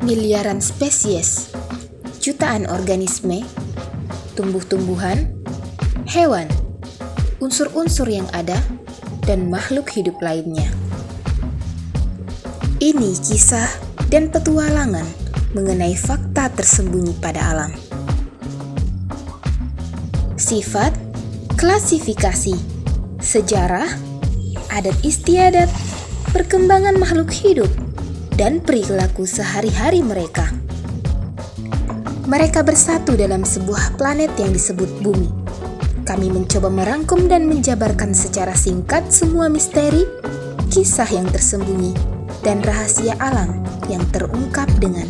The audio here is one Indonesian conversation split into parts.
miliaran spesies, jutaan organisme, tumbuh-tumbuhan, hewan, unsur-unsur yang ada, dan makhluk hidup lainnya. Ini kisah dan petualangan mengenai fakta tersembunyi pada alam. Sifat, klasifikasi, sejarah, adat istiadat, perkembangan makhluk hidup, dan perilaku sehari-hari mereka. Mereka bersatu dalam sebuah planet yang disebut Bumi. Kami mencoba merangkum dan menjabarkan secara singkat semua misteri, kisah yang tersembunyi, dan rahasia alam yang terungkap dengan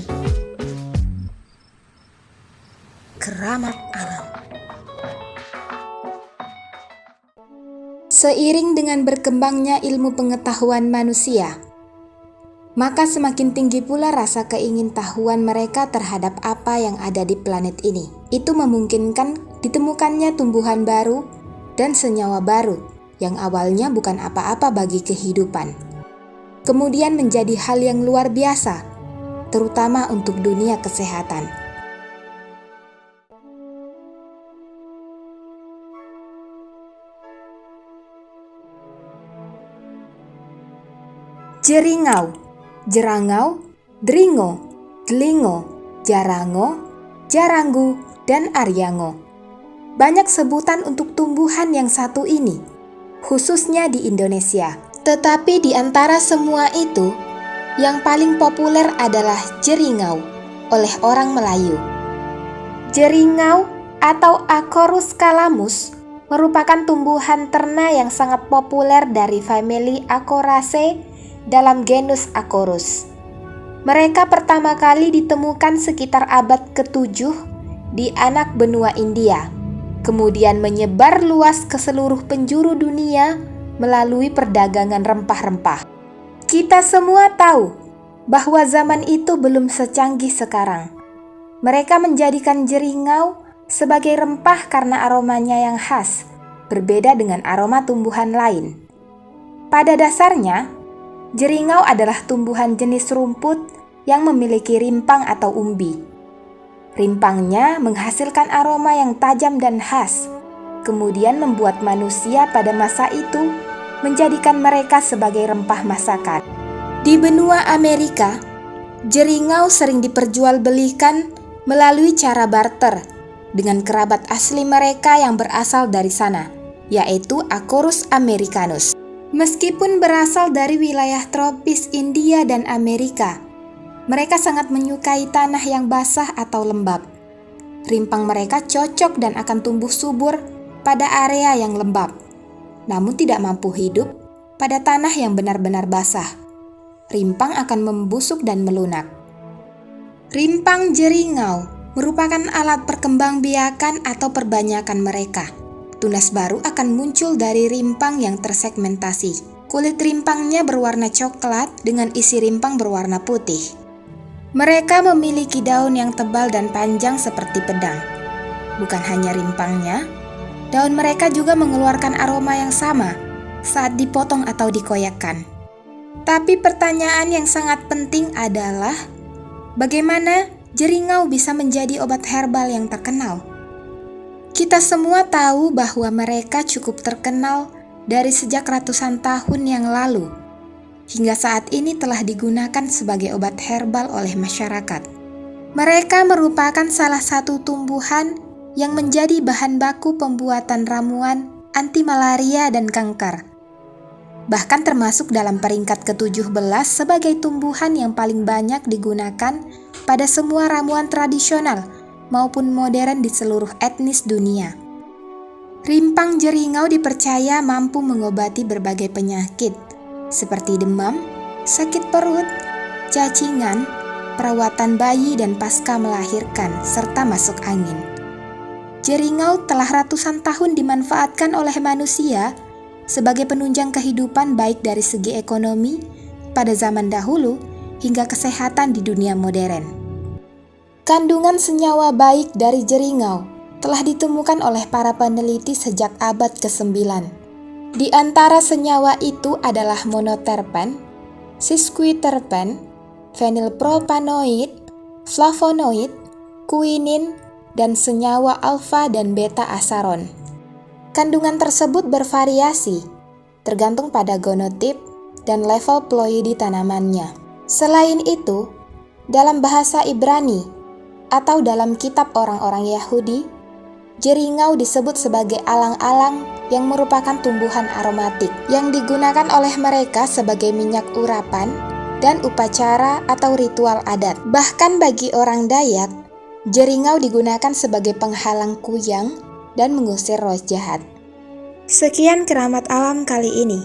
keramat alam. Seiring dengan berkembangnya ilmu pengetahuan manusia, maka semakin tinggi pula rasa keingintahuan mereka terhadap apa yang ada di planet ini. Itu memungkinkan ditemukannya tumbuhan baru dan senyawa baru yang awalnya bukan apa-apa bagi kehidupan. Kemudian menjadi hal yang luar biasa, terutama untuk dunia kesehatan. Jeringau, jerangau, dringo, delingo, jarango, jaranggu, dan aryango. Banyak sebutan untuk tumbuhan yang satu ini, khususnya di Indonesia. Tetapi di antara semua itu, yang paling populer adalah jeringau oleh orang Melayu. Jeringau atau Acorus calamus merupakan tumbuhan ternak yang sangat populer dari famili Acoraceae dalam genus Acorus. Mereka pertama kali ditemukan sekitar abad ke-7 di anak benua India, kemudian menyebar luas ke seluruh penjuru dunia melalui perdagangan rempah-rempah. Kita semua tahu bahwa zaman itu belum secanggih sekarang. Mereka menjadikan jeringau sebagai rempah karena aromanya yang khas, berbeda dengan aroma tumbuhan lain. Pada dasarnya, jeringau adalah tumbuhan jenis rumput yang memiliki rimpang atau umbi. Rimpangnya menghasilkan aroma yang tajam dan khas, kemudian membuat manusia pada masa itu menjadikan mereka sebagai rempah masakan. Di benua Amerika, jeringau sering diperjualbelikan melalui cara barter dengan kerabat asli mereka yang berasal dari sana, yaitu Acorus americanus. Meskipun berasal dari wilayah tropis India dan Amerika, mereka sangat menyukai tanah yang basah atau lembab. Rimpang mereka cocok dan akan tumbuh subur pada area yang lembab, namun tidak mampu hidup pada tanah yang benar-benar basah. Rimpang akan membusuk dan melunak. Rimpang jeringau merupakan alat perkembangbiakan atau perbanyakan mereka. Tunas baru akan muncul dari rimpang yang tersegmentasi. Kulit rimpangnya berwarna coklat dengan isi rimpang berwarna putih. Mereka memiliki daun yang tebal dan panjang seperti pedang. Bukan hanya rimpangnya, daun mereka juga mengeluarkan aroma yang sama saat dipotong atau dikoyakkan. Tapi pertanyaan yang sangat penting adalah, bagaimana jeringau bisa menjadi obat herbal yang terkenal? Kita semua tahu bahwa mereka cukup terkenal dari sejak ratusan tahun yang lalu. Hingga saat ini telah digunakan sebagai obat herbal oleh masyarakat. Mereka merupakan salah satu tumbuhan yang menjadi bahan baku pembuatan ramuan anti malaria dan kanker. Bahkan termasuk dalam peringkat ke-17 sebagai tumbuhan yang paling banyak digunakan pada semua ramuan tradisional maupun modern di seluruh etnis dunia. Rimpang jeringau dipercaya mampu mengobati berbagai penyakit seperti demam, sakit perut, cacingan, perawatan bayi dan pasca melahirkan, serta masuk angin. Jeringau telah ratusan tahun dimanfaatkan oleh manusia sebagai penunjang kehidupan baik dari segi ekonomi pada zaman dahulu hingga kesehatan di dunia modern. Kandungan senyawa baik dari jeringau telah ditemukan oleh para peneliti sejak abad ke-9. Di antara senyawa itu adalah monoterpen, sesquiterpen, fenilpropanoid, flavonoid, kuinin, dan senyawa alfa dan beta asaron. Kandungan tersebut bervariasi, tergantung pada genotip dan level ploidi tanamannya. Selain itu, dalam bahasa Ibrani atau dalam kitab orang-orang Yahudi, jeringau disebut sebagai alang-alang yang merupakan tumbuhan aromatik yang digunakan oleh mereka sebagai minyak urapan dan upacara atau ritual adat. Bahkan bagi orang Dayak, jeringau digunakan sebagai penghalang kuyang dan mengusir roh jahat. Sekian Keramat Alam kali ini.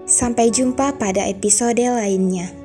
Sampai jumpa pada episode lainnya.